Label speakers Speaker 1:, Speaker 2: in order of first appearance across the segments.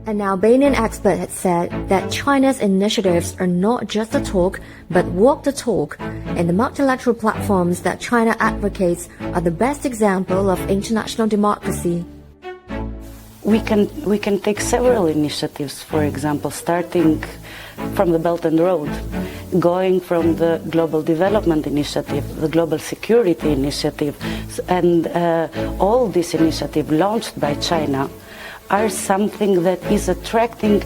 Speaker 1: An Albanian expert had said that China's initiatives are not just a talk, but walk the talk, and the multilateral platforms that China advocates are the best example of international democracy.
Speaker 2: We can take several initiatives, for example, starting from the Belt and Road, going from the Global Development Initiative, the Global Security Initiative, and all these initiatives launched by China are something that is attracting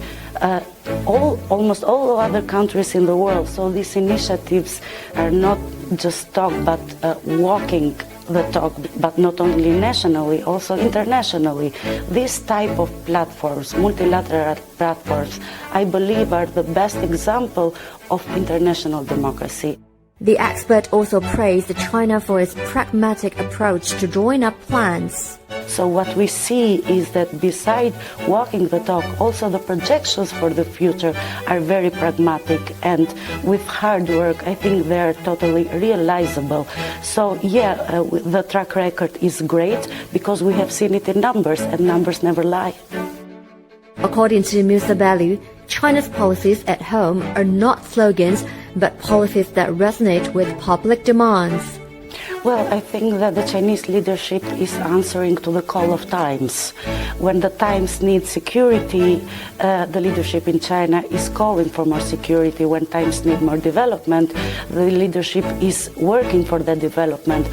Speaker 2: almost all other countries in the world. So these initiatives are not just talk, but walking the talk, but not only nationally, also internationally. This type of platforms, multilateral platforms, I believe are the best example of international democracy.
Speaker 1: The expert also praised China for its pragmatic approach to drawing up plans.
Speaker 2: So what we see is that beside walking the talk, also the projections for the future are very pragmatic, and with hard work, I think they are totally realizable. So the track record is great because we have seen it in numbers, and numbers never lie.
Speaker 1: According to Mr. Bellu, China's policies at home are not slogans, but policies that resonate with public demands.
Speaker 2: Well, I think that the Chinese leadership is answering to the call of times. When the times need security, the leadership in China is calling for more security. When times need more development, the leadership is working for that development.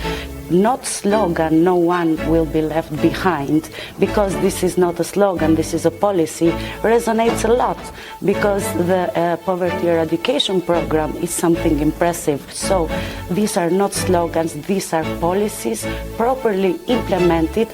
Speaker 2: Not slogan, no one will be left behind, because this is not a slogan, this is a policy, resonates a lot, because the poverty eradication program is something impressive. So these are not slogans, these are policies properly implemented.